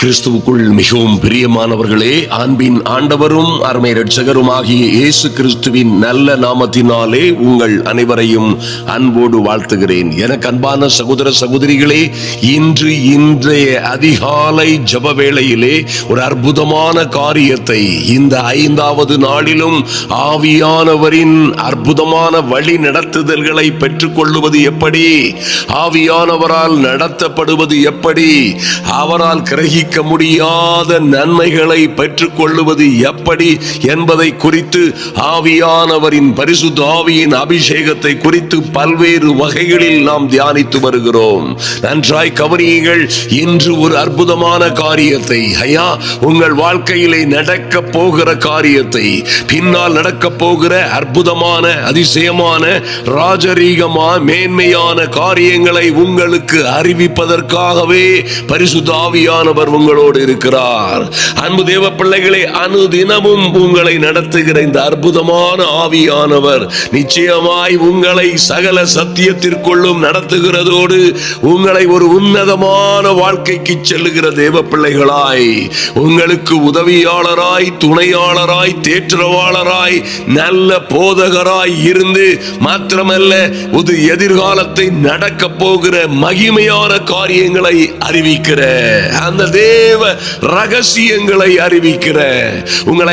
கிறிஸ்துவுக்குள் மிகவும் பிரியமானவர்களே, அன்பின் ஆண்டவரும் அருமை இரட்சகரும் ஆகிய இயேசு கிறிஸ்துவின் நல்ல நாமத்தினாலே உங்கள் அனைவரையும் அன்போடு வாழ்த்துகிறேன். எனக்கு அன்பான சகோதர சகோதரிகளே, இன்றைய அதிகாலை ஜெப வேளையிலே ஒரு அற்புதமான காரியத்தை இந்த 5வது நாளிலும் ஆவியானவரின் அற்புதமான வழி நடத்துதல்களை பெற்றுக் கொள்ளுவது எப்படி, ஆவியானவரால் நடத்தப்படுவது எப்படி, அவரால் கிரகிக்க முடியாத நன்மைகளை பெற்றுக் கொள்ளுவது எப்படி என்பதை குறித்து, ஆவியானவரின் பரிசுத்த ஆவியின் அபிஷேகத்தை குறித்து பல்வேறு வகைகளில் நாம் தியானித்து வருகிறோம். நன்றாய் கவனியுங்கள். இன்று ஒரு அற்புதமான காரியத்தை, உங்கள் வாழ்க்கையிலே நடக்க போகிற காரியத்தை, பின்னால் நடக்க போகிற அற்புதமான அதிசயமான ராஜரீகமான மேன்மையான காரியங்களை உங்களுக்கு அறிவிப்பதற்காகவே பரிசுத்த ஆவியானவர் உங்களோடு இருக்கிறார். அன்பு தேவ பிள்ளைகளே, அனுதினமும் உங்களை நடத்துகிற இந்த அற்புதமான ஆவியானவர் நிச்சயமாய் உங்களை சகல சத்தியத்திற்குள்ளும் நடத்துகிறதோடு உங்களை ஒரு உன்னதமான வாழ்க்கைக்கு செல்லுகிற தேவ பிள்ளைகளாய், உங்களுக்கு உதவியாளராய், துணையாளராய், தேற்றவாளராய், நல்ல போதகராய் இருந்து மாத்திரமல்ல, ஒரு எதிர்காலத்தை நடக்க போகிற மகிமையான காரியங்களை அறிவிக்கிற, அந்த தேவ ரகசியங்களை அறிவிக்கிற, உங்கள்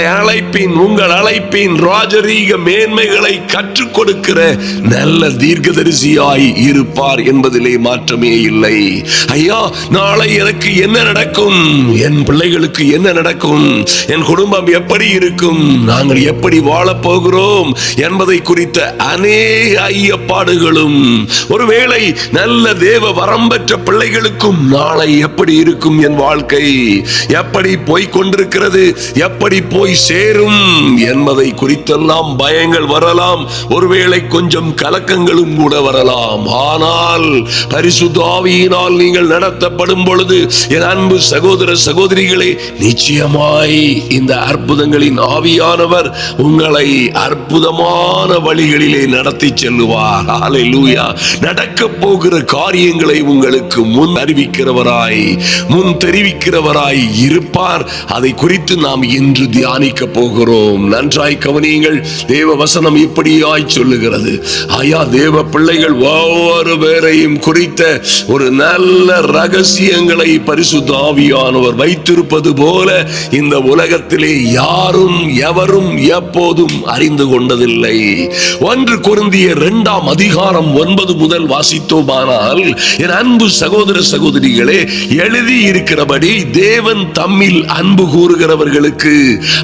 அழைப்பின் ராஜரீக மேன்மைகளை கற்றுக் கொடுக்கிற நல்ல தீர்க்கதரிசியாய் இருப்பார் என்பதிலே மாற்றமே இல்லை. ஐயா, நாளை எனக்கு என்ன நடக்கும், என் பிள்ளைகளுக்கு என்ன நடக்கும், என் குடும்பம் எப்படி இருக்கும், நாங்கள் எப்படி வாழப் போகிறோம் என்பதை குறித்த அநேக ஐயப்பாடுகளும், ஒருவேளை நல்ல தேவ வரம் பெற்ற பிள்ளைகளுக்கும் நாளை எப்படி இருக்கும், என் வாழ்க்கை எப்படி போய் கொண்டிருக்கிறது, எப்படி போய் சேரும் என்பதை குறித்தெல்லாம் பயங்கள் வரலாம், ஒருவேளை கொஞ்சம் கலக்கங்களும் கூட வரலாம். ஆனால் பரிசுத்த ஆவியினால் நீங்கள் நடத்தப்படும் பொழுது, என் அன்பு சகோதர சகோதரிகளே, நிச்சயமாய் இந்த அற்புதங்களின் ஆவியானவர் உங்களை அற்புதமான வழிகளிலே நடத்தி செல்லுவார். ஹல்லேலூயா. நடக்க போகிற காரியங்களை உங்களுக்கு முன் அறிவிக்கிறவராய், முன் தெரிவிக்கிறவராய் இருப்பார். அதை குறித்து நாம் இன்று தியானிக்க போகிறோம். நன்றாய் கவனியுங்கள். தேவ வசனம் இப்படியாய் சொல்லுகிறது. ஐயா, தேவ பிள்ளைகள் ஒவ்வொரு பேரையும் குறித்த ஒரு நல்ல ரகசியங்களை பரிசுத்த ஆவியானவர் வைத்திருப்பது போல இந்த உலகத்திலே யாரும் எவரும் எப்போதும் அறிந்து கொண்டதில்லை. 1 கொரிந்தியர் 2ஆம் அதிகாரம் 9 முதல் வாசித்தோமானால், என் அன்பு சகோதர சகோதரிகளே, எழுதி இருக்கிறபடி தேவன் தம்மில் அன்பு கூறுகிறவர்களுக்கு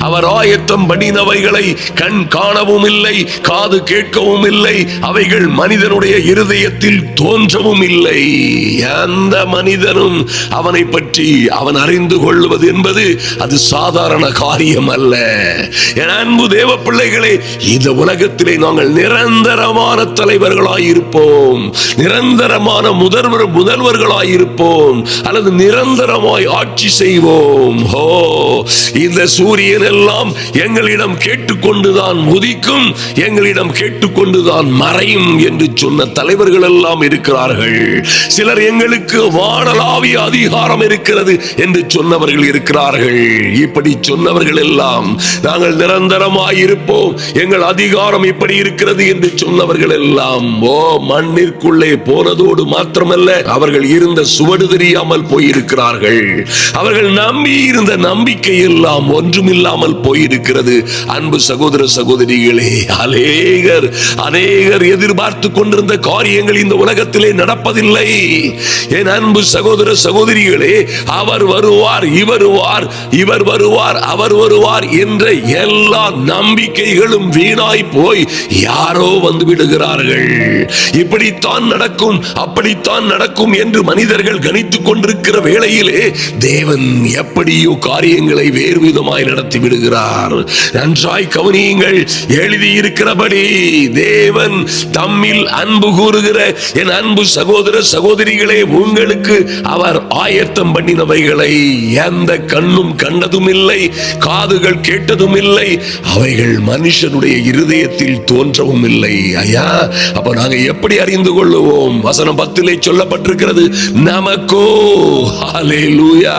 அவர் ஆயத்தம் பண்ணினவைகளை கண் காணவும் இல்லை, காது கேட்கவும் இல்லை, அவைகள் மனிதனுடைய இருதயத்தில் தோன்றவும் இல்லை. எந்த மனிதனும் அவனை பற்றி அவன் அறிந்து கொள்வது என்பது அது சாதாரண காரியம் அல்ல. என் அன்பு தேவ பிள்ளைகளே, இந்த உலகத்திலே நாங்கள் நிரந்தரமான தலைவர்களாய் இருப்போம், நிரந்தரமான முதல்வர்களாய் இருப்போம், அல்லது நிரந்தரமாய் ஆட்சி செய்வோம். இந்த சூரியன் எல்லாம் எங்களிடம் கேட்டுக்கொண்டுதான் உதிக்கும், எங்களிடம் கேட்டுக்கொண்டுதான் மறையும் என்று சொன்ன தலைவர்கள் எல்லாம் இருக்கிறார்கள். சிலர் எங்களுக்கு வானளாவிய அதிகாரம் இருக்கிறது என்று சொன்னவர்கள் இருக்கிறார்கள். இப்படி சொன்னவர்கள் எல்லாம் நாங்கள் நிரந்தரமாய் இருப்போம், எங்கள் அதிகாரம் இப்படி இருக்கிறது என்று சொன்னவர்கள் எல்லாம் மண்ணிற்குள்ளே போனதோடு மாத்திரமல்ல, அவர்கள் இருந்த சுவடு தெரியாமல் போயிருக்கிறார்கள். அவர்கள் நம்பி இருந்த நம்பிக்கை எல்லாம் ஒன்றுமில்லாமல் போயிருக்கிறது. அன்பு சகோதர சகோதரிகளே, அநேகர் எதிர்பார்த்து கொண்டிருந்த காரியங்கள் இந்த உலகத்திலே நடப்பதில்லை. என் அன்பு சகோதர சகோதரிகளே, அவர் வருவார், இவர் வருவார், அவர் வருவார் என்ற எல்லா நம்பிக்கைகளும் வீணாய் போய் யாரோ வந்து விடுகிறார்கள். இப்படித்தான் நடக்கும், அப்படித்தான் நடக்கும் என்று மனிதர்கள் கணித்துக் கொண்டிருக்கிற வேளையிலே தேவன் எப்படியோ காரியங்களை வேறு விதமாய் நடத்தி விடுகிறார். நன்றாய் கவனியுங்கள். எழுதியிருக்கிறபடி தேவன் தம்மில் அன்பு கூறுகிற என் அன்பு சகோதர சகோதரிகளே, உங்களுக்கு அவர் ஆயத்தம் பண்ணினவைகளை எந்த கண்ணும் கண்டதும் இல்லை, காதுகள் கேட்டதும் இல்லை, அவைகள் மனுஷனுடைய இருதயத்தில் தோன்றவும் இல்லை. ஐயா, அப்ப நாங்க எப்படி அறிந்து கொள்ளுவோம்? வசனம் 10 சொல்லப்பட்டிருக்கிறது, நமக்கோ ஹல்லேலூயா ஹalleluya.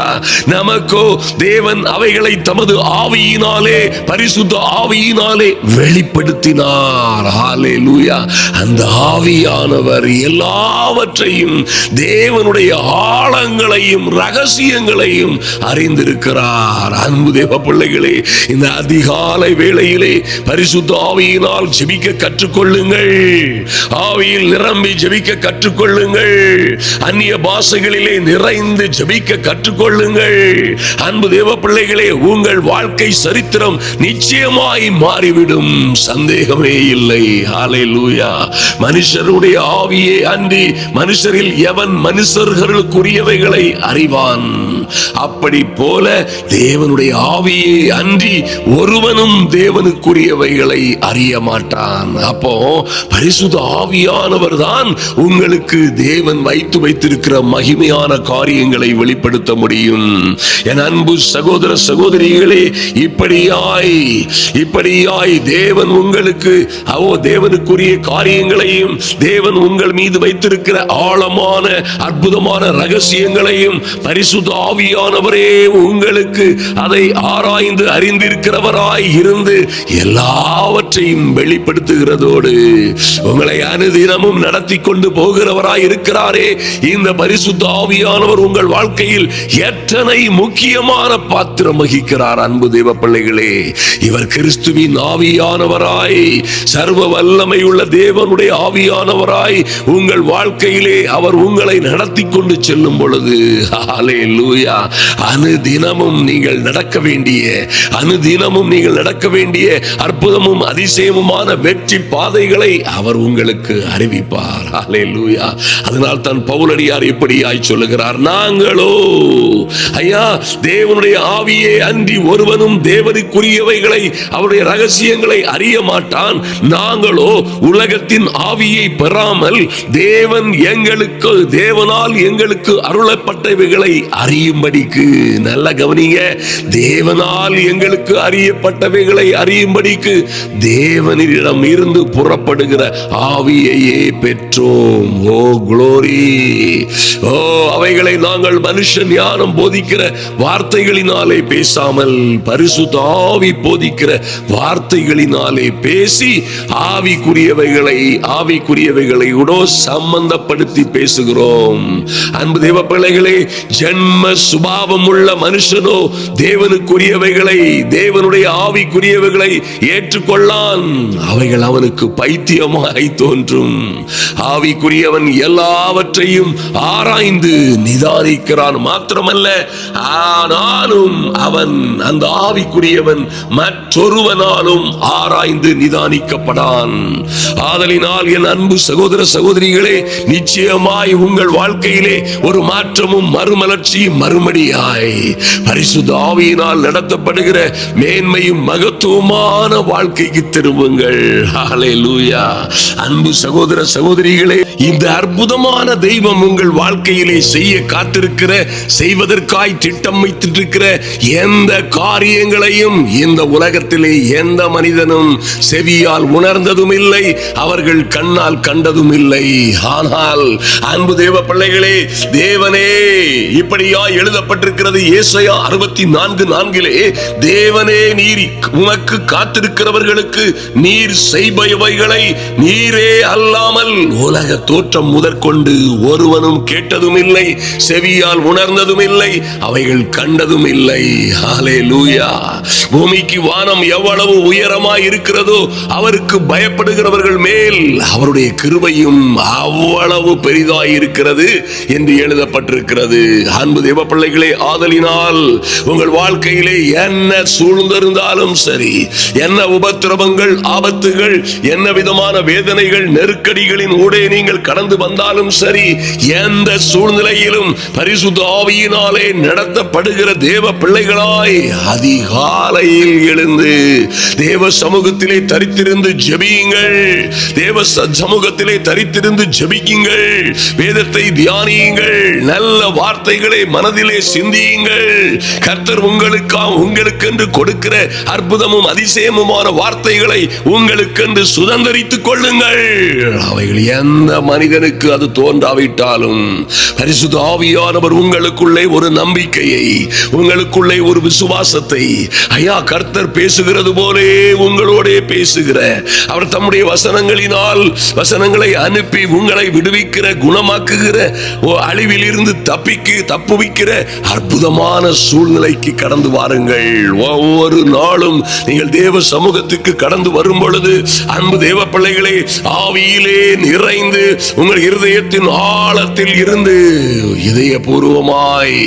நமக்கோ தேவன் அவைகளை தமது ஆவியினாலே, பரிசுத்த ஆவியினாலே வெளிப்படுத்தினார். ஹalleluya. அந்த ஆவியானவர் எல்லாவற்றையும், தேவனுடைய ஆழங்களையும் ரகசியங்களையும் அறிந்திருக்கிறார். அன்பு தேவ பிள்ளைகளே, இந்த அதிகாலை வேளையிலே பரிசுத்த ஆவியினால் ஜெபிக்க கற்றுக்கொள்ளுங்கள். ஆவியில் நிரம்பி ஜெபிக்க கற்றுக்கொள்ளுங்கள். அந்நிய பாஷைகளிலே நிறைந்து ஜெபிக்க கற்றுக்கொள்ளுங்கள். அன்பு தேவ பிள்ளைகளே, உங்கள் வாழ்க்கை சரித்திரம் நிச்சயமாய் மாறிவிடும், சந்தேகமே இல்லை. ஹalleluya. மனுஷருடைய ஆவியே அன்றி மனுஷரில் எவன் மனுஷர்களுக்குரியவைகளை அறிவான்? அப்படி போல தேவனுடைய ஆவியே அன்றி ஒருவனும் தேவனுக்குரியவைகளை அறிய மாட்டான். அப்போ பரிசுத்த ஆவியானவர் தான் உங்களுக்கு தேவன் வைத்து வைத்திருக்கிற மகிமையான காரியங்களை வெளிப்படுத்த முடியும். என் அன்பு சகோதர சகோதரிகளே, இப்படியாய் தேவன் உங்களுக்கு தேவனுக்குரிய காரியங்களையும், தேவன் உங்கள் மீது வைத்திருக்கிற ஆழமான அற்புதமான ரகசியங்களையும் பரிசுத்த ஆவியானவரே உங்களுக்கு அதை ஆராய்ந்து அறிந்திருக்கிறவராய் இருந்து எல்லாவற்றையும் வெளிப்படுத்துகிறதோடு உங்களை அனுதினமும் நடத்தி கொண்டு போகிறவராய் இருக்கிறாரே. இந்த பரிசுத்த ஆவியானவர் உங்கள் வாழ்க்கையில் எத்தனை முக்கியமான பாத்திரம் வகிக்கிறார். அன்பு தேவ பிள்ளைகளே, இவர் கிறிஸ்துவின் ஆவியானவராய், சர்வ வல்லமை உள்ள தேவனுடைய ஆவியானவராய் உங்கள் வாழ்க்கையிலே அவர் உங்களை நடத்தி கொண்டு செல்லும் பொழுது, ஹalleluya, அனுதினமும் நீங்கள் நடக்க வேண்டிய அற்புதமும் அதிசயமுமான வெற்றி பாதைகளை அவர் உங்களுக்கு அறிவிப்பார். ஹalleluya. அதனால் தான் பவுலடியார் இப்படியாய் சொல்லுகிறார், நாங்களோ ஐயா தேவனுடைய ஆவியே அன்றி ஒருவனும் தேவனுக்குரியவைகளை, அவருடைய ரகசியங்களை அறிய மாட்டான். நாங்களோ உலகத்தின் ஆவியை பெறாமல் தேவனால் எங்களுக்கு அருளப்பட்டவைகளை அறியும்படிக்கு, நல்ல கவனிங்க, தேவனால் எங்களுக்கு அறியப்பட்டவைகளை அறியும்படிக்கு தேவனிடம் இருந்து புறப்படுகிற ஆவியையே பெற்றோம். ஓ குளோரி! ஓ, அவைகளை நாங்கள் மனுஷன் ஞானம் போதிக்கிற வார்த்தைகளினாலே பேசாமல் பரிசுத்த ஆவி போதிக்கிற வார்த்தைகளினாலே பேசி ஆவிக்குரியவைகளை சம்பந்தப்படுத்தி பேசுகிறோம். அன்பு தேவ பிள்ளைகளே, ஜென்ம சுபாவம் உள்ள மனுஷனோ தேவனுக்குரியவைகளை, தேவனுடைய ஆவிக்குரியவைகளை ஏற்றுக்கொள்ளான். அவைகள் அவனுக்கு பைத்தியமாய் தோன்றும். ஆவிக்குரியவன் எல்லாவற்றையும் ஆராய்ந்து நிதானிக்கிறான். மாத்திரமல்ல, ஆனாலும் அவன், அந்த ஆவிக்குரியவன், மற்றொருவனாலும் ஆராய்ந்து நிதானிக்கப்படான். ஆதலினால் என் அன்பு சகோதர சகோதரிகளே, நிச்சயமாய் உங்கள் வாழ்க்கையிலே ஒரு மாற்றமும் மறுமலர்ச்சியும் மறுமடியாய் பரிசுத்த ஆவியினால் நடத்தப்படுகிற மேன்மையும் மகத்துவமான வாழ்க்கைக்கு திரும்புங்கள். ஹalleluya. அன்பு சகோதர சகோதரிகளே, இந்த அற்புதமான தெய்வம் உங்கள் வாழ்க்கையிலே செய்ய காத்திருக்கிற, செய்வதற்காய் திட்டம் வைத்திருக்கிற எந்த காரியங்களையும் இந்த உலகத்திலே எந்த மனிதனும் செவியால் உணர்ந்ததும் இல்லை, அவர்கள் கண்ணால் கண்டதும் இல்லை. ஆனால் அன்பு தேவ பிள்ளைகளே, தேவனே, இப்படியா எழுதப்பட்டிருக்கிறது ஏசாயா 64:4, தேவனே நீர் உமக்கு காத்திருக்கிறவர்களுக்கு நீர் செய்பவைகளை நீரே அல்லாமல் உலக தோற்றம் முதற்கொண்டு ஒருவனும் கேட்டதும் இல்லை, செவியால் உணர்ந்ததும் இல்லை, அவைகள் கண்டதும் இல்லை. ஹalleluya. பூமிக்கு வானம் எவ்வளவு உயரமாய் இருக்கிறதோ அவருக்கு பயப்படுகிறவர்கள் மேல் அவருடைய கிருபையும் அவ்வளவு பெரிதாய் இருக்கிறது என்று எழுதப்பட்டிருக்கிறது. அன்பு தேவ பிள்ளைகளே, ஆதலினால் உங்கள் வாழ்க்கையிலே என்ன சூழ்ந்திருந்தாலும் சரி, என்ன உபத்திரவங்கள், ஆபத்துகள், என்ன விதமான வேதனைகள், நெருக்கடிகளின் ஊடே நீங்கள் கடந்து வந்தாலும் சரி, எந்த சூழ்நிலையிலும் பரிசுத்த ஆவியினாலே நடத்தப்படுகிற தேவ பிள்ளைகளாய் அதிகாலை காலையில் எழுந்து தேவ சமூகத்திலே தரித்திருந்து ஜெபியுங்கள். தேவ சமூகத்திலே தரித்திருந்து ஜெபிக்குங்கள். வேதத்தை தியானியுங்கள். நல்ல வார்த்தைகளை மனதிலே சிந்தியுங்கள். கர்த்தர் உங்களுக்கென்று கொடுக்கிற அற்புதமும் அதிசயமுமான வார்த்தைகளை உங்களுக்கென்று சுதந்தரித்துக் கொள்ளுங்கள். அவைகள் எந்த மனிதனுக்கு அது தோன்றாவிட்டாலும் பரிசுத்த ஆவியானவர் உங்களுக்குள்ளே ஒரு நம்பிக்கையை, உங்களுக்குள்ளே ஒரு விசுவாசத்தை, ஐயா கர்த்தர் பேசுகிறது போலே உங்களோட பேசுகிற, அவர் தம்முடைய வசனங்களை அனுப்பி உங்களை விடுவிக்கிற, குணமாக்குகிற, அழிவில் இருந்து தப்புவிக்கிற அற்புதமான சூழ்நிலைக்கு கடந்து வாருங்கள். ஒவ்வொரு நாளும் நீங்கள் தேவ சமூகத்துக்கு கடந்து வரும் பொழுது அன்பு தேவ பிள்ளைகளே, ஆவியிலே நிறைந்து உங்கள் இருதயத்தின் ஆழத்தில் இருந்து இதயபூர்வமாய்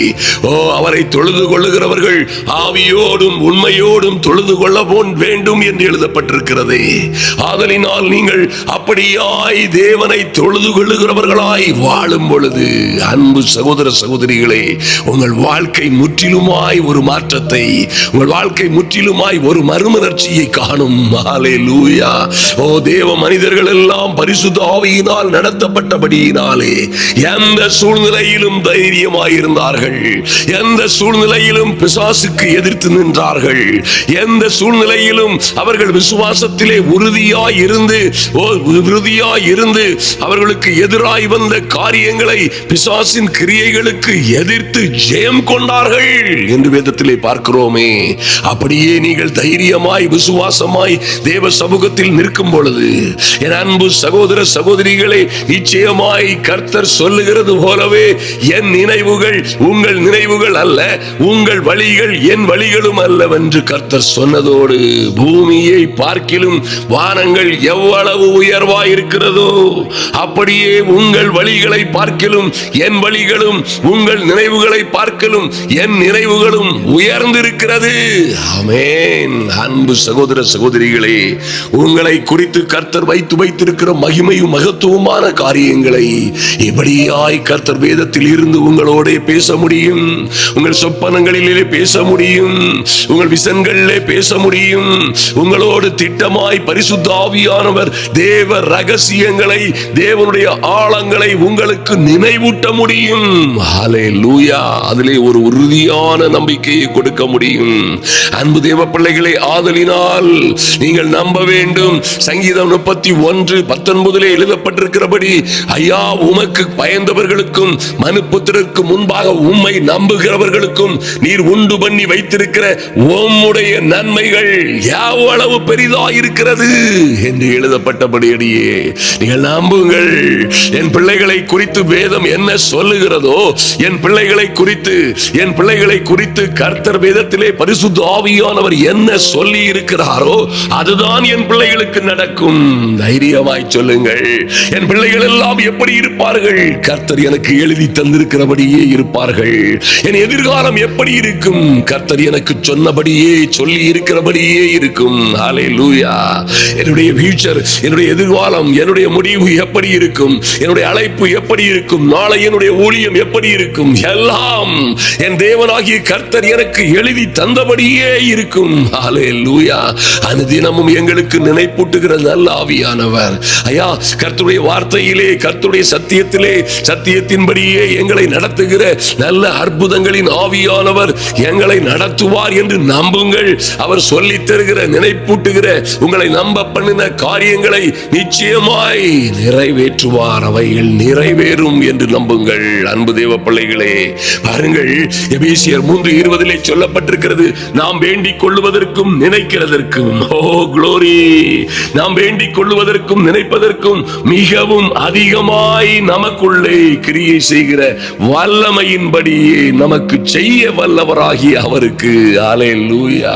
அவரை தொழுது கொள்ளுகிறவர்கள் ஆவியோடும் உண்மையோடும் தொழுது கொள்ள வேண்டும் என்று எழுதப்பட்டிருக்கிறது. ஆதலினால் நீங்கள் அப்படியாய் தேவனை தொழுது கொள்ளுகிறவர்களாய் வாழும் பொழுது அன்பு சகோதர சகோதரிகளே, உங்கள் வாழ்க்கை முற்றிலுமாய் ஒரு மாற்றத்தை, உங்கள் வாழ்க்கை முற்றிலுமாய் ஒரு மறுமலர்ச்சியை காணும். ஹல்லேலூயா. தேவ மனிதர்கள் எல்லாம் பரிசுத்த ஆவியினால் நடத்தப்பட்டபடியினாலே எந்த சூழ்நிலையிலும் தைரியமாயிருந்தார்கள். எந்த சூழ்நிலையிலும் பிசாசுக்கு எதிர்த்து நின்றார்கள். எந்த சூழ்நிலையிலும் அவர்கள் விசுவாசத்திலே உறுதியாய் இருந்து அவர்களுக்கு எதிராய் வந்த காரியங்களை, பிசாசின் கிரியைகளுக்கு எதிர்த்து ஜெயம் கொண்டார்கள் என்று வேதத்திலே பார்க்கிறோமே. அப்படியே நீங்கள் தைரியமாய் விசுவாசமாய் தேவ சமூகத்தில் நிற்கும் பொழுது என் அன்பு சகோதர சகோதரிகளே, நிச்சயமாய் கர்த்தர் சொல்லுகிறது போலவே என் நினைவுகள் உங்கள் நினைவுகள் அல்ல, உங்கள் வழிகள் என் வழிகளும் அல்லவென்று கர்த்தர் சொன்னதோடு, பூமியை பார்க்கிலும் வானங்கள் எவ்வளவு உயர்வாய் இருக்கிறதோ அப்படியே உங்கள் வழிகளை பார்க்கிலும் என் வழிகளும், உங்கள் நினைவுகளை பார்க்கிலும் என் நினைவுகளும் உயர்ந்திருக்கிறது. ஆமென். அன்பு சகோதர சகோதரிகளே, உங்களை குறித்து கர்த்தர் வைத்திருக்கிற மகிமையும் மகத்துவமான காரியங்களை எப்படியாய் கர்த்தர் வேதத்தில் இருந்து உங்களோட பேச முடியும். உங்கள் சொப்பனங்களிலே பேச முடியும். உங்கள் விசன்களிலே பேச முடியும். உங்களோடு திட்டமாய் பரிசுத்த ஆவியானவர் தேவ ரகசியங்களை, தேவனுடைய ஆழங்களை உங்களுக்கு நினைவூட்ட முடியும். ஹல்லேலூயா. அதிலே ஒரு உறுதியான நம்பிக்கையை கொடுக்க முடியும். அன்பு தேவ பிள்ளைகளை, ஆதலினால் நீங்கள் நம்ப வேண்டும். சங்கீதம் 31:19 எழுதப்பட்டிருக்கிறபடி, ஐயா உமக்கு பயந்தவர்களுக்கும் மனுபுத்திரருக்கு முன்பாக உம்மை நம்புகிறவர்களுக்கும் நீர் உண்டு பண்ணி வைத்திருக்கிற உம்முடைய நன்மைகள் எவ்வளவு பெரிதாயிருக்கிறது என்று எழுதப்பட்டபடியே நீங்கள் நம்புங்கள். என் பிள்ளைகளை குறித்து வேதம் என்ன சொல்லுகிறதோ, என் பிள்ளைகளை குறித்து கர்த்தர் வேதத்திலே பரிசுத்த ஆவியானவர் என்ன சொல்லி இருக்கிறாரோ அதுதான் என் பிள்ளைகளுக்கு நடக்கும். தைரியமாய் சொல்லுங்கள். என் பிள்ளைகள் எல்லாம் எப்படி இருப்பார்கள்? கர்த்தர் எனக்கு எழுதி தந்திருக்கிறபடியே இருப்பார்கள். என் எதிர்காலம் எப்படி இருக்கும்? கர்த்தர் எனக்கு சொன்னபடியே, சொல்லி இருக்கிறபடியே இருக்கும். ஹல்லேலூயா. என்னுடைய ஃபியூச்சர், என்னுடைய எதிர்காலம், என்னுடைய முடிவு எப்படி இருக்கும்? என்னுடைய அழைப்பு எப்படி இருக்கும்? நாளை என்னுடைய ஊழியம் எப்படி இருக்கும்? எல்லாம் என் தேவனாகிய கர்த்தர் எனக்கு எழுதி தந்தபடியே இருக்கும். ஹல்லேலூயா. அனுதினமும் எங்களுக்கு நினைப்பூட்டுகிற நல்ல ஆவியானவர், ஐயா கர்த்தருடைய வார்த்தையிலே, கர்த்தருடைய சத்தியத்தின்படியே எங்களை நடத்துகிற நல்ல அற்புதங்களின் ஆவியானவர் எங்களை நடத்துவார் என்று நம்புங்கள். அவர் சொல்லித் தருகிற, நினைப்பூட்டுகிற, உங்களை நம்ப பண்ணின காரியங்களை நிச்சயமாய் நிறைவேற்றுவார். அவைகள் நிறைவேறும் என்று நம்புங்கள். அன்பு தேவ பிள்ளைகளே, பாருங்கள், எபேசியர் 3:20 சொல்லப்பட்டிருக்கிறது, நாம் வேண்டிக் கொள்ளுவதற்கும் நினைக்கிறதற்கும், ஓ க்ளோரி, நாம் வேண்டிக் கொள்ளுவதற்கும் நினைப்பதற்கும் மிகவும் அதிகமாய் நமக்குள்ளே கிரியை செய்கிற வல்லமையின்படியே நமக்கு செய்ய வல்லவராகிய அவருக்கு. ஹல்லேலூயா.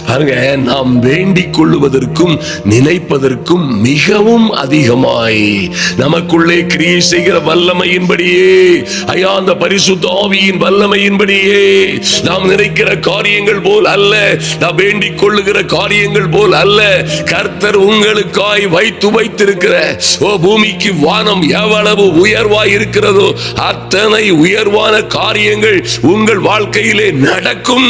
பாருங்க, நாம் வேண்டிக் கொள்ளுவதற்கும் நினைப்பதற்கும் மிகவும் அதிகமாய் நமக்குள்ளே கிரியை செய்கிற வல்லமையின்படியே, ஐயா அந்த பரிசுத்த ஆவியின் வல்லமையின்படியே, நாம் நினைக்கிற காரியங்கள் போல் அல்ல, நாம் வேண்டிக் கொள்ளுகிற காரியங்கள் போல் அல்ல. கர்த்தர் உங்களுக்காய் வைத்திருக்கிற பூமிக்கு வானம் எவ்வளவு உயர்வாய் இருக்கிறதோ அத்தனை உயர்வான காரியங்கள் உங்கள் வாழ்க்கையிலே நடக்கும்.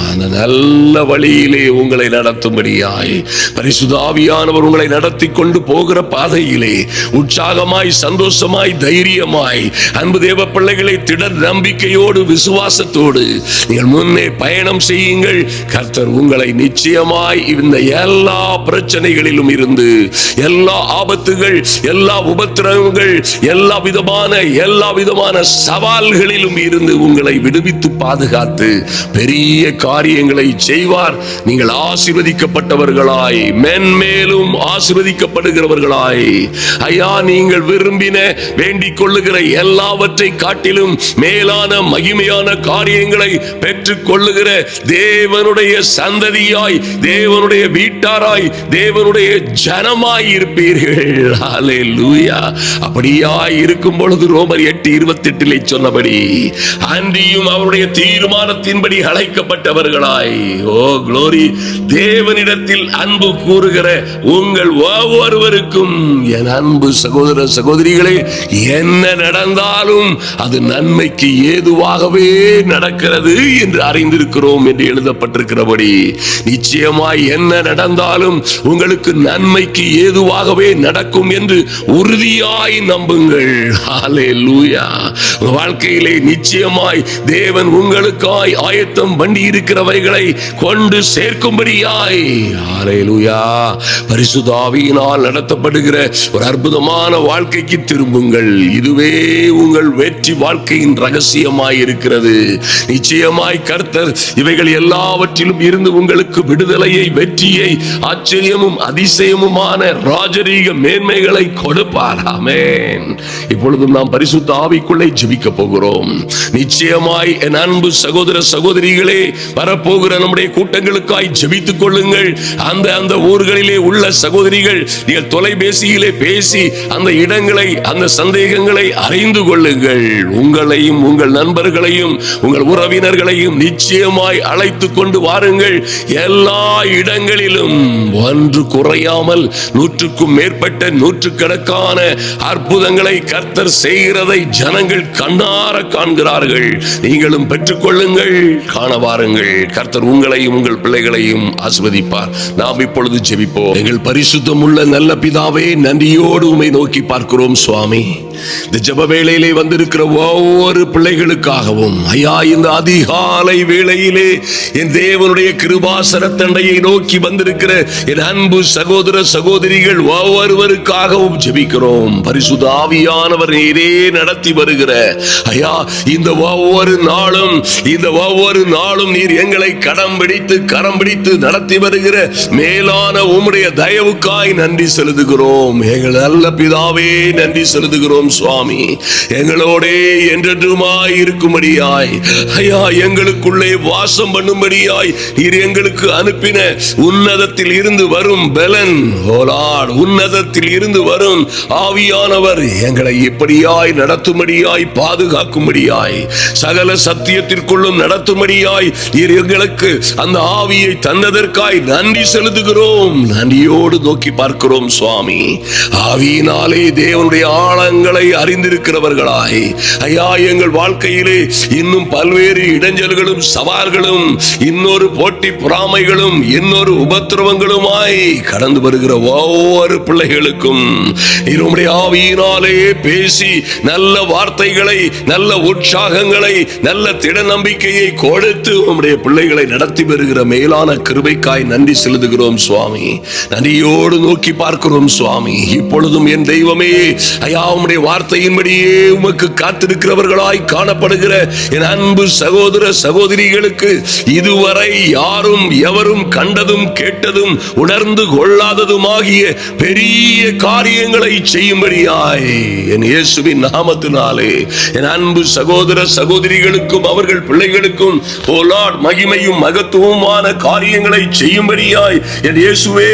அந்த நல்ல வழியிலே உங்களை நடத்தும்படியாய் பரிசுத்த ஆவியானவர் உங்களை நடத்தி கொண்டு போகிற பாதையிலே உற்சாகமாய், சந்தோஷமாய், தைரியமாய், அன்பு தேவ பிள்ளைகளை திடர் நம்பிக்கையோடு, விசுவாசத்தோடு நீங்கள் முன்னே பயணம் செய்யுங்கள். கர்த்தர் உங்களை நிச்சயமாய் இந்த எல்லா பிரச்சனைகளிலும் இருந்து, எல்லா ஆபத்துகள், எல்லா உபத்திரவங்கள், எல்லா விதமான சவால்களிலும் இருந்து உங்களை விடுவித்து பாதுகாத்து பெரிய காரியங்களை செய்வார். நீங்கள் ஆசீர்வதிக்கப்பட்டவர்களாய், மென்மேலும் ஆசீர்வதிக்கப்படுகிறவர்களாய், ஐயா, நீங்கள் விரும்பின, வேண்டிக் கொள்ளுகிற எல்லாவற்றை காட்டிலும் மேலான மகிமையான காரியங்களை பெற்றுக் கொள்ளுகிற தேவனுடைய சந்ததியாய், தேவனுடைய வீட்டாராய், தேவனுடைய ஜனமாய் இருப்பீர்கள். ஹல்லேலூயா. அப்படியாய் இருக்கும் பொழுது ரோமர் 8:28 சொன்னபடி அன்றியும் அவருடைய தீர்மானத்தின்படி அழைக்கப்பட்டவர்களாய், ஓ குளோரி, தேவனிடத்தில் அன்பு கூறுகிற உங்கள் ஒவ்வொருவருக்கும் என் அன்பு சகோதர சகோதரிகளே, என்ன நடந்தாலும் அது நன்மைக்கு ஏதுவாகவே நடக்கிறது என்று அறிந்திருக்கிறோம் என்று எழுதப்பட்டிருக்கிறபடி நிச்சயமாய் என்ன நடந்தாலும் உங்களுக்கு நன்மைக்கு ஏதுவாகவே நடக்கும் என்று உறுதியாய் நம்புங்கள். ஹல்லேலூயா. வாழ்க்கையிலே நிச்சயமாய் தேவன் உங்களுக்காய் ஆயத்தம் பண்ணி இருக்கிறவைகளை கொண்டு சேர்க்கும்படியாய், ஹல்லேலூயா, பரிசுத்த ஆவியினால் நடத்தப்படுகிற ஒரு அற்புதமான வாழ்க்கைக்கு திரும்புங்கள். இதுவே உங்கள் வெற்றி வாழ்க்கையின் ரகசியமாய் இருக்கிறது. நிச்சயமாய் கர்த்தர் இவைகள் எல்லாவற்றிலும் இருந்து உங்களுக்கு விடுதலையை, வெற்றியை, ஆச்சரியமும் அதிசயமுமான ராஜரீக மேன்மைகளை கொடுப்பார். ஆமென். இப்பொழுதும் நாம் பரிசுத்த ஆவிக்குள்ளே ஜெபிக்க போகிறோம். நிச்சயமாய் என் அன்பு சகோதர சகோதரிகளே, வரப்போகிற நம்முடைய கூட்டங்களுக்காய் ஜெபித்துக் கொள்ளுங்கள். அந்த ஊர்களிலே உள்ள சகோதரிகள், நீங்கள் தொலைபேசியிலே பேசி அந்த இடங்களை, அந்த சந்தேகங்களை அறிந்து கொள்ளுங்கள். உங்களையும் உங்கள் நண்பர்களையும் உங்கள் உறவினர்களையும் நிச்சயமாய் அழைத்து கொண்டு வாருங்கள். எல்லா இடங்களிலும் ஒன்று குறையாமல் 100க்கும் மேற்பட்ட நூற்றுக்கணக்கான அற்புதங்களை கர்த்தர் செய்கிறதை ஜனங்கள் கண்ணார காண்கிறார்கள். நீங்களும் பெற்றுக்கொள்ளுங்கள், காண வாருங்கள். கர்த்தர் உங்களையும் உங்கள் பிள்ளைகளையும் ஆசீர்வதிப்பார். நாம் இப்பொழுது ஜெபிப்போம். எங்கள் பரிசுத்தம் உள்ள நல்ல பிதாவே, நன்றியோடு உம்மை நோக்கி பார்க்கிறோம் சுவாமி. இந்த ஜெப வேளையிலே வந்திருக்கிற ஒவ்வொரு பிள்ளைகளுக்காகவும் ஐயா, இந்த அதிகாலை வேளையிலே என் தேவனுடைய கிருபாசன தண்டையை நோக்கி வந்திருக்கிற என் அன்பு சகோதர சகோதரிகள் ஒவ்வொருவருக்காகவும் ஜெபிக்கிறோம். பரிசுத்த ஆவியானவர் நீரே நடத்தி வருகிற ஐயா, இந்த ஒவ்வொரு நாளும் நீர் எங்களை கரம் பிடித்து நடத்தி வருகிற மேலான உம்முடைய தயவுக்காய் நன்றி செலுத்துகிறோம். எங்கள் நல்ல பிதாவே, நன்றி செலுத்துகிறோம் சுவாமி. எங்களோடே என்றென்றுமாய் இருக்கும்படியாய் ஐயா, எங்களுக்குள்ளே வாசம் பண்ணும்படியாய் நீர் எங்களுக்கு அனுப்பின உன்னதத்தில் இருந்து வரும் பலன், உன்னதத்தில் இருந்து வரும் ஆவியானவர் எங்களை இப்படியாய் நடத்தும்படியாய், பாதுகாக்கும்படியாய், சகல சத்தியத்திற்குள்ளும் நடத்தும்படியாய் நீர் எங்களுக்கு அந்த ஆவியை தந்ததற்காய் நன்றி செலுத்துகிறோம். நன்றியோடு நோக்கி பார்க்கிறோம் சுவாமி. ஆவியினாலே தேவனுடைய ஆழங்களை அறிந்திருக்கிறவர்களாய் ஐயா, எங்கள் வாழ்க்கையிலே இன்னும் பல்வேறு இடைஞ்சல்களும் சவால்களும், இன்னொரு போட்டி பொறாமைகளும், இன்னொரு உபத்திரவங்களுமாய் கடந்து வருகிற ஒவ்வொரு பிள்ளைகளுக்கும் நம்முடைய ஆவியினாலே பேசி நல்ல வார்த்தைகளை, நல்ல உற்சாகங்களை, நல்ல திட நம்பிக்கையை கொடுத்து நம்முடைய பிள்ளைகளை நடத்தி வருகிற மேலான கிருபைக்காய் நன்றி செலுத்துகிறோம் சுவாமி. நன்றியோடு நோக்கி பார்க்கிறோம் சுவாமி. இப்பொழுதும் என் தெய்வமே ஐயா, உம்முடைய வார்த்தையின்படியே உமக்கு காத்திருக்கிறவர்களாய் காணப்படுகிற என் அன்பு சகோதர சகோதரிகளுக்கு இதுவரை யாரும் எவரும் கண்டதும் கேட்டதும் உணர்ந்து கொள்ளாததுமாகிய பெரிய காரியங்களை செய்யும்படியாய் என் இயேசுவின் நாமத்தினாலே என் அன்பு சகோதர சகோதரிகளுக்கும் அவர்கள் பிள்ளைகளுக்கும் ஓ லார்ட், மகிமையும் மகத்துவமான காரியங்களை செய்யும்படியாய் என் இயேசுவே,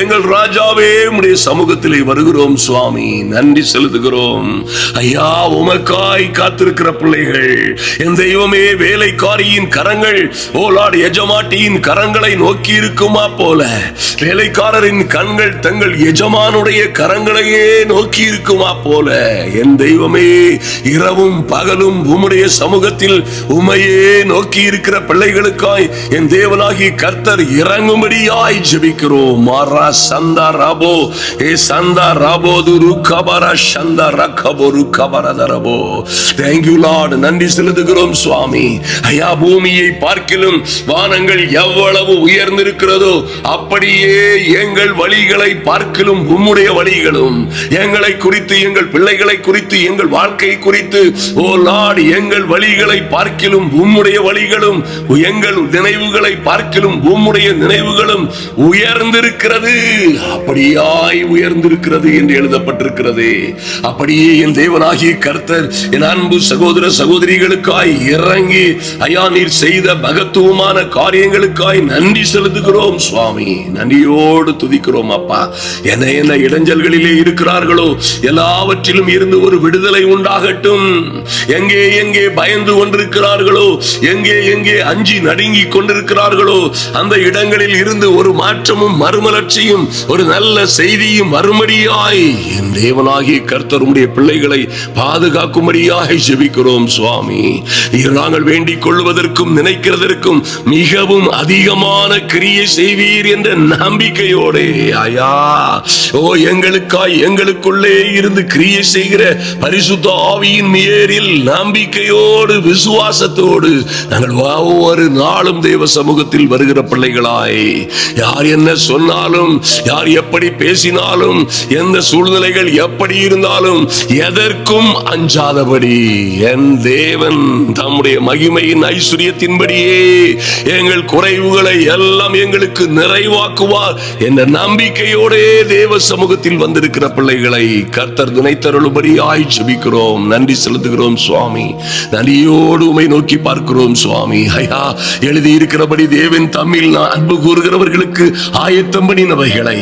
எங்கள் ராஜாவே, உம்முடைய சமூகத்திலே வருகிறோம் சுவாமி. நன்றி செலுத்துகிறோம் ஐயா. உமக்காய் காத்திருக்கிற பிள்ளைகள், என் தெய்வமே, வேலைக்காரியின் கரங்கள் ஓ லார்ட் எஜமாட்டியின் கரங்களை நோக்கி இருக்குமா போல வேலைக்காரரின் கண்கள் தங்கள் எஜமானுடைய கரங்களையே நோக்கி இருக்குமா போல என் தெய்வமே, இரவும் பகலும் உம்முடைய சமூகத்தில் உம்மையே நோக்கி இருக்கிற பிள்ளைகளுக்காய் மூலமாய் என் தேவனாகிய கர்த்தர் இறங்கும்படியாய் ஜெபிக்கிறோம். மாரா சந்தா ராபோ ஏ சந்தா ராபோ துரு கபரா சந்தா ரகபோ ருகபரதரபோ. Thank you Lord. நன்றி செலுத்துகிறோம் சுவாமி. ஐயா, பூமியை பார்க்கிலும் வானங்கள் எவ்வளவு உயர்ந்திருக்கிறதோ அப்படியே எங்கள் வழிகளை பார்க்கிலும் உம்முடைய வழிகளும், எங்களை குறித்து, எங்கள் பிள்ளைகளை குறித்து, எங்கள் வாழ்க்கை குறித்து, ஓ லார்ட், எங்கள் வழிகளை பார்க்கிலும் உம்முடைய வழிகளும், எங்கள் நினைவுகளை பார்க்கிலும் உம்முடைய நினைவுகளும் உயர்ந்திருக்கிறது. அப்படியாய் உயர்ந்திருக்கிறது என்று எழுதப்பட்டிருக்கிறது. அப்படியே என் தேவனாகிய கர்த்தர் என் அன்பு சகோதர சகோதரிகளுக்காய் இறங்கி ஐயா நீர் செய்த மகத்துவமான காரியங்களுக்காய் நன்றி செலுத்துகிறோம் சுவாமி. நன்றியோடு துதிக்கிறோம் அப்பா. என்ன இடைஞ்சல்களிலே இருக்கிறார்களோ எல்லாவற்றிலும் இருந்து ஒரு விடுதலை உண்டாகட்டும். எங்கே எங்கே பயந்து கொண்டிருக்கிறார்களோ, எங்கே எங்கே அஞ்சி நடுங்கி கொண்டிருக்கிறார்களோ அந்த இடங்களில் இருந்து ஒரு மாற்றமும் மறுமலர்ச்சியும் ஒரு நல்ல செய்தியும் வரும்படியாய் என் தேவனாகிய கர்த்தர் உம்முடைய பிள்ளைகளை பாதுகாக்கும்படியாய் ஜெபிக்கிறோம் சுவாமி. நாங்கள் வேண்டிக் கொள்வதற்கும் நினைக்கிறதற்கும் மிகவும் அதிகமான கிரியை செய்வீர் என்ற நம்பிக்கையோடு ஐயா, ஓ எங்களுக்காய் எங்களுக்குள்ளே இருந்து கிரியை செய்கிற பரிசுத்த ஆவியின் மேலில் நம்பிக்கையோடு விசுவாசத்தோடு நாங்கள் ஒவ்வொரு நாளும் தேவ சமூகத்தில் வருகிற பிள்ளைகளாய், யார் என்ன சொன்னாலும், யார் எப்படி பேசினாலும், எந்த சூழ்நிலைகள் எப்படி இருந்தாலும் எதற்கும் அஞ்சாதபடி என் தேவன் தம்முடைய மகிமையின் ஐஸ்வரியத்தின்படியே எங்கள் குறைவுகளை எல்லாம் எங்களுக்கு நிறைவாக்குவார் என்ற நம்பிக்கையோடே தேவ சமூகத்தில் வந்திருக்கிற பிள்ளைகளை கர்த்தர் நினைத்தருளும்படியாய் ஜெபிக்கிறோம். நன்றி செலுத்துகிறோம் சுவாமி. நன்றியோடு உம்மை நோக்கி பார்க்கிறோம் சுவாமி. ஐயா, எழுதியிருக்கிறபடி தேவன் தம்மில் அன்பு கூறுகிறவர்களுக்கு ஆயத்தம் பண்ணினவைகளை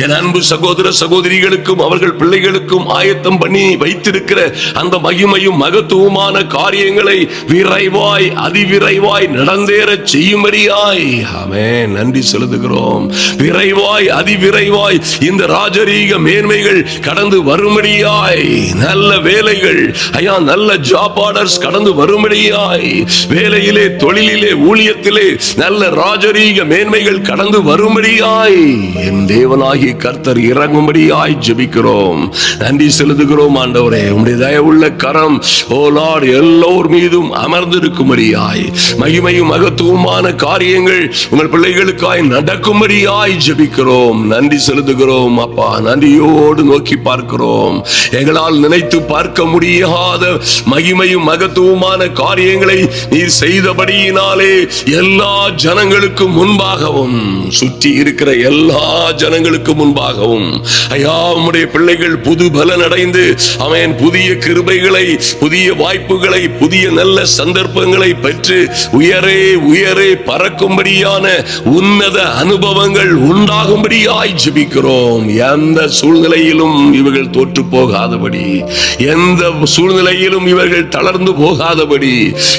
என் அன்பு சகோதர சகோதரிகளுக்கும் அவர்கள் பிள்ளைகளுக்கும் ஆயத்தம் பண்ணி வைத்திருக்கிற அந்த மகிமையும் மகத்துவமான காரியங்களை விரைவாய் அதிவிரைவாய் நடந்தேற செய்யும்படியாய் ஆமென் நன்றி செலுத்துகிறோம். விரைவாய் அதிவிரைவாய் இந்த ராஜரீக மேன்மைகள் கடந்து வரும்படியாய், நல்ல வேலைகள் ஐயா, நல்ல ஜாப் ஆர்டர்ஸ் கடந்து வரும்படியாய், வேலையிலே, தொழிலிலே, ஊழியத்திலே நல்ல ராஜரீக மேன்மைகள் கடந்து வரும்படியாய் என் தேவனாகிய கர்த்தர் இறங்கும்படியாய் ஜெபிக்கிறோம். நன்றி செலுத்துகிறோம் ஆண்டவரே. உம்முடைய தயவுள்ள கரம் ஓ லார்ட் எல்லோர் மீதும் அமர்ந்திருக்கும்படியாய், மகிமையும் மகத்துவமான காரியங்கள் உங்கள் பிள்ளைகளுக்காய் நடக்கும்படியாய் ஜெபிக்கிறோம். நன்றி செலுத்துகிறோம் அப்பா. நன்றியோடு நோக்கி பார்க்கிறோம். எங்களால் நினைத்து பார்க்க முடியாத மகிமையும் மகத்துவமான காரியங்களை நீர் செய்தபடியினாலே எல்லா ஜனங்களுக்கு முன்பாகவும், சுற்றி இருக்கிற எல்லா ஜனங்களுக்கு முன்பாகவும் ஐயா, உம்முடைய பிள்ளைகள் புது பலன் அடைந்து அவன் புதிய கிருபைகளை, புதிய வாய்ப்புகளை, புதிய நல்ல சந்தர்ப்பங்களை பெற்று உயரே உயரே பறக்கும்படியான உன்னத அனுபவங்கள் உண்டாகும்படியாய் ஜெபிக்கிறோம். எந்த சூழ்நிலையிலும் இவர்கள் தோற்று போகாதபடி, எந்த சூழ்நிலையிலும் இவர்கள் தளர்ந்து போகாதபடி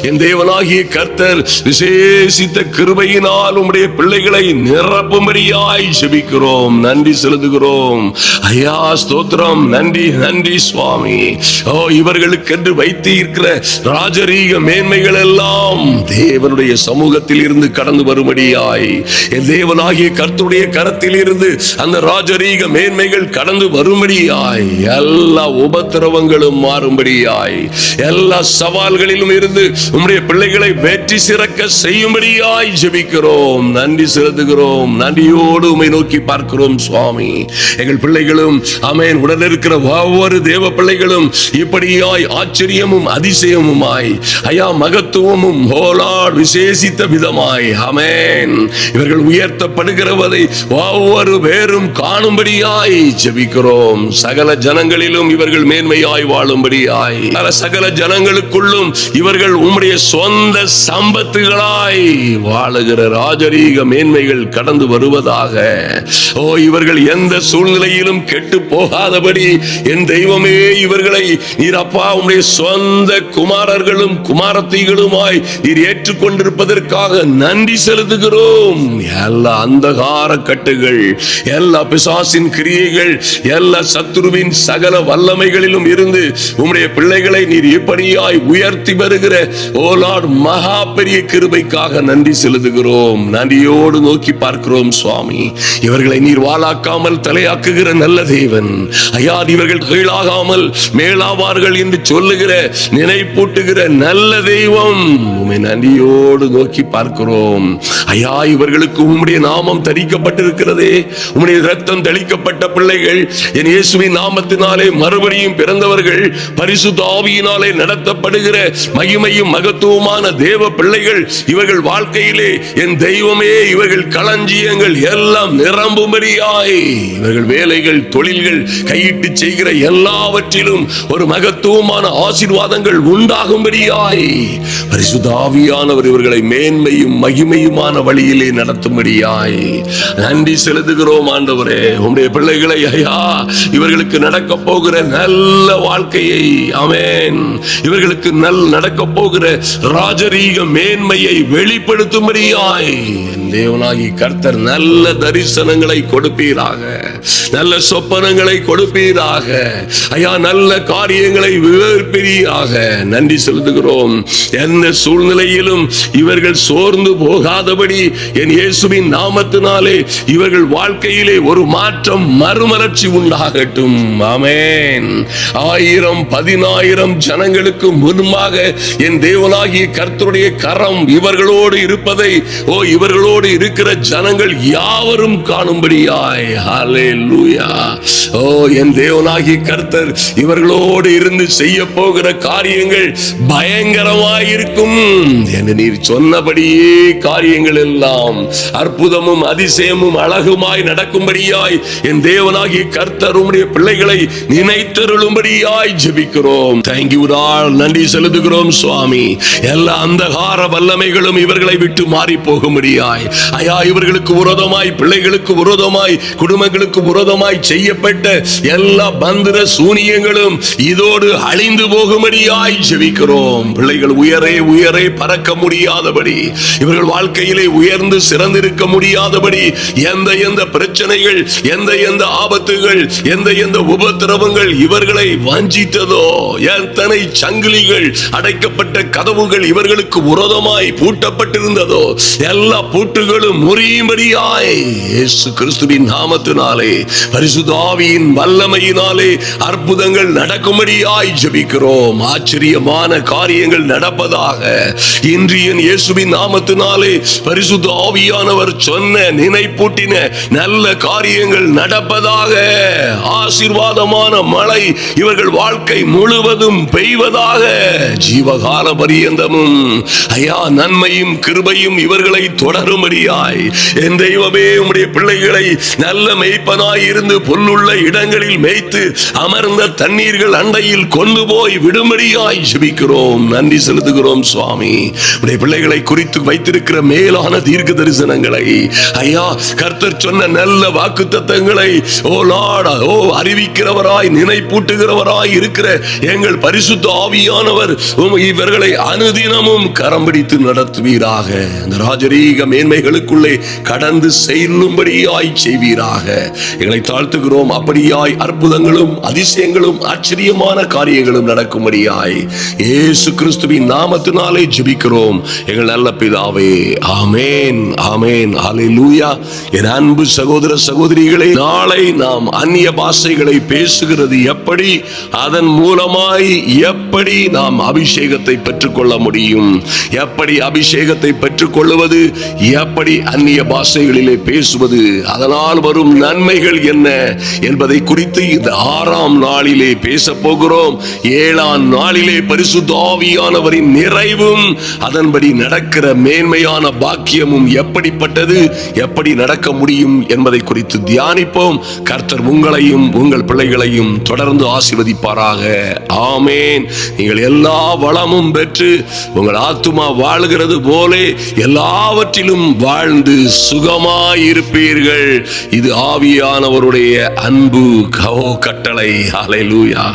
என் தேவனாகிய கர்த்தர் விசேஷித்த கிருபையினால் உம்முடைய பிள்ளைகளை நிரப்பும்படியாய் ஜெபிக்கிறோம். நன்றி செலுத்துகிறோம் ஐயா. ஸ்தோத்திரம். நன்றி நன்றி சுவாமி. ஓ, இவர்களுக்கென்று வைத்து இருக்கிற ராஜரீக மேன்மைகள் எல்லாம் தேவனுடைய சமூகத்தில் இருந்து கடந்து வரும்படியாய், என் தேவனாகிய கர்த்தருடைய கரத்தில் இருந்து அந்த ராஜரீக மேன்மைகள் கடந்து வரும்படியாய், எல்லா உபத்திரவங்களும் மாறும்படியாய், எல்லா சவால்களிலும் இருந்து உம்முடைய பிள்ளைகளை வெற்றி சிறக்க செய்யும்படியாய் ஜெபிக்கிறோம். நன்றி செலுத்துகிறோம். நன்றியோடு உம்மை நோக்கி பார்க்கிறோம் சுவாமி. எங்கள் பிள்ளைகளும் ஆமென், உடன் இருக்கிற ஒவ்வொரு தேவ பிள்ளைகளும் இப்படியாய் ஆச்சரியமும் அதிசயமுமாய் ஐயா, மகத்துவமும் ஹோலாட் விசேஷித்த விதமாய் ஆமென் இவர்கள் உயர்த்தப்படுகிறவதை ஒவ்வொரு பேரும் காணும்படியாய் ஜெபிக்கிறோம். சகல ஜனங்களிலும் இவர்கள் மேன்மையாய் வாழும்படியாய், சகல ஜனங்களுக்குள்ளும் இவர்கள் உம்முடைய சொந்த சம்பத்துகளாய் வாழுகிற ராஜரீக மேன்மைகள் கடந்து வருவதாக. ஓ, இவர்கள் எந்த சூழ்நிலையிலும் கெட்டு போகாதபடி என் தெய்வமே இவர்களை நீர் அப்பா உம்முடைய சொந்த குமாரர்களும் குமாரத்திகளுமாய் நீர் ஏற்றுக்கொண்டிருப்பதற்காக நன்றி செலுத்துகிறோம். எல்லா அந்தகார கட்டுகள், எல்லா பிசாசின் கிரியைகள், எல்லா சத்துருவின் சகல வல்லமைகளிலும் இருந்து உம்முடைய பிள்ளைகளை நீர் இப்படியாய் உயர்த்தி வருகிற ஓ லார்ட் மகா பெரிய கிருபைக்காக கிருபைக்காக நன்றி செலுத்துகிறோம். நன்றியோடு நோக்கி பார்க்கிறோம் சுவாமி. இவர்களை நீர் வாளாக்காமல் தலையாக்குகிற நல்ல தேவன். ஐயா, இவர்கள் கீழாகாமல் மேலாவார்கள் என்று சொல்லுகிற நினைப்பூட்டுகிற நல்ல தெய்வம். உம்மை நன்றியோடு நோக்கி பார்க்கிறோம். ஐயா, இவர்களுக்கு உம்முடைய நாமம் தரிக்கப்பட்டிருக்கிறதே, உம்முடைய இரத்தம் தெளிக்கப்பட்ட பிள்ளைகள், என் இயேசுவின் நாமத்தினாலே மறுபடியும் பிறந்தவர்கள், பரிசுத்த ஆவியினாலே நடத்தப்படுகிற மகிமையும் மகத்துவமான தேவ பிள்ளைகள். இவர்கள் வாழ்க்கையிலே என் தெய்வமே, இவர்கள் களஞ்சியங்கள் எல்லாம் நிரம்பும்படியாய், இவர்கள் வேலைகள் தொழில்கள் கையிட்டு செய்கிற எல்லாவற்றிலும் ஒரு மகத்துவமான ஆசீர்வாதங்கள் உண்டாகும்படியாய் பரிசுத்த ஆவியானவர் இவர்களை மேன்மையும் மகிமையுமான வழியிலே நடத்தும்படியாய் நன்றி செலுத்துகிறோம் ஆண்டவரே. உம்முடைய பிள்ளைகளை ஐயா, இவர்களுக்கு நடக்க போகிற நல்ல வாழ்க்கையை, ஆமென், இவர்களுக்கு நடக்க போகிற ராஜரீக மேன்மையை வெளிப்படுத்தும்படியாய் தேவனாகி கர்த்தர் நல்ல தரிசனங்களை கொடுப்பீராக, நல்ல சொப்பனங்களை கொடுப்பீராக ஐயா, நல்ல காரியங்களை விவரிப்பீராக. நன்றி செலுத்துகிறோம். எந்த சூழ்நிலையிலும் இவர்கள் சோர்ந்து போகாதபடி என் இயேசுவின் நாமத்தினாலே இவர்கள் வாழ்க்கையிலே ஒரு மாற்றம், மறுமலர்ச்சி உண்டாகட்டும். ஆமென். 1000 10,000 ஜனங்களுக்கு முன்பாக என் தேவனாகிய கர்த்தருடைய கரம் இவர்களோடு இருப்பதை, இவர்களோடு இருக்கிற ஜனங்கள் யாவரும் காணும்படியாய். ஹல்லேலூயா. என் தேவனாகிய கர்த்தர் இவர்களோடு இருந்து செய்ய போகிற காரியங்கள் பயங்கரமாயிருக்கும் என்று நீர் சொன்னபடியே காரியங்கள் எல்லாம் அற்புதமும் அதிசயமும் அழகுமாய் நடக்கும்படியாய் என் தேவனாகிய கர்த்தர் உம்முடைய பிள்ளைகளை நினைத்தருளும்படியாய் ஜெபிக்கிறோம். Thank you Lord. நன்றி செலுத்துகிறோம் சுவாமி. எல்லா அந்தகார வல்லமைகளும் இவர்களை விட்டு மாறி போகும்படியாய் ஐயா, இவர்களுக்கு விரோதமாய், பிள்ளைகளுக்கு விரோதமாய், குடும்பங்களுக்கு விரோதமாய் செய்யப்பட்ட எல்லா பந்திர சூனியங்களும் இதோடு அழிந்து போகும்படியாய் ஜெபிக்கிறோம். பிள்ளைகள் உயரே உயரே பறக்க முடியாதபடி, இவர்கள் வாழ்க்கையிலே உயர்ந்து சிறந்திருக்க முடியாதபடி எந்த பிரச்சனைகள், எந்த ஆபத்துகள், எந்த உபத்திரவங்கள் இவர்களை வஞ்சித்ததோ, எத்தனை சங்கிலிகள், அடைக்கப்பட்ட கதவுகள் இவர்களுக்கு விரோதமாய் பூட்டப்பட்டிருந்ததோ, எல்லா பூட்டுகளும் முறியும்படியாய் இயேசு கிறிஸ்துவின் நாமத்தினாலே, பரிசுத்த ஆவியின் வல்லமையினாலே அற்புதங்கள் நடக்கும்படியாய் ஜெபிக்கிறோம். ஆச்சரியமான காரியங்கள் நடப்பதாக இன்று என் இயேசுவின் நாமத்தினாலே பரிசுத்த ஆவியானவர் சொன்ன நினைப்பூட்டின நல்ல காரியங்கள் நடப்பதாக. ஆசீர்வாதமான மழை இவர்கள் வாழ்க்கை முழுவதும் பெய்வதாக. ஜீவகால பரியந்தமும் ஐயா, நன்மையும் கிருபையும் இவர்களை தொடரும்படியாய் என் தெய்வமே, உம்முடைய பிள்ளைகளை நல்ல மேய்ப்பனாய் இருந்து புல்லுள்ள இடங்களில் மேய்த்து அமர்ந்த தண்ணீர்கள் அண்டையில் கொண்டு போய் விடும்படியாய் ஜெபிக்கிறோம். நன்றி செலுத்துகிறோம் சுவாமி. உம்முடைய பிள்ளைகளை குறித்து வைத்திருக்கிற மேலான தீர்க்க தரிசனங்களை ஐயா, கர்த்தர் சொன்ன நல்ல வாக்குத்தத்தங்களை அறிவிக்கிறவராய், நினைப்பூட்டுகிறவராய் இருக்கிற எங்கள் பரிசுத்த ஆவியானவர் இவர்களை அனுதினமும் கரம் பிடித்து நடத்துவீராக. இந்த ராஜரீக மேன்மைகளுக்குள்ளே கடந்து செல்லும்படியாய் செய்வீராக. எங்களை தாழ்த்துகிறோம். அப்படியாய் அற்புதங்களும் அதிசயங்களும் ஆச்சரியமான காரியங்களும் நடக்கும்படியாய் இயேசு கிறிஸ்துவின் நாமத்தினாலே ஜெபிக்கிறோம் எங்கள் நல்ல பிதாவே. ஆமென், ஆமென், ஹல்லேலூயா. என் அன்பு சகோதர சகோதரிகளே, நாளை நாம் அந்நிய பாஷைகளை பேசுகிறது எப்படி, அதன் மூலமாய் எப்படி நாம் அபிஷேகத்தை பெற்றுக்கொள்ள முடியும், எப்படி அபிஷேகத்தை பெற்றுக்கொள்வது, எப்படி அந்நிய பாஷைகளிலே பேசுவது, அதனால் வரும் நன்மைகள் என்ன என்பதை குறித்து இந்த 6ஆம் நாளிலே பேச போகிறோம். 7ஆம் நாளிலே பரிசுத்த ஆவியானவரின் நிறைவும் அதன்படி நடக்கிற மேன்மையான பாக்கியமும் எப்படிப்பட்டது, எப்படி நடக்க முடியும் என்பதை குறித்து தியானிப்போம். கர்த்தர் உங்களையும் உங்கள் பிள்ளைகளையும் தொடர்ந்து ஆசீர்வதிப்பாராக. ஆமென். நீங்கள் எல்லா வளமும் பெற்று உங்கள் ஆத்துமா வாழ்கிறது போலே எல்லாவற்றிலும் வாழ்ந்து சுகமாயிருப்பீர்கள். இது ஆவியானவருடைய அன்பு கட்டளை. ஹல்லேலூயா.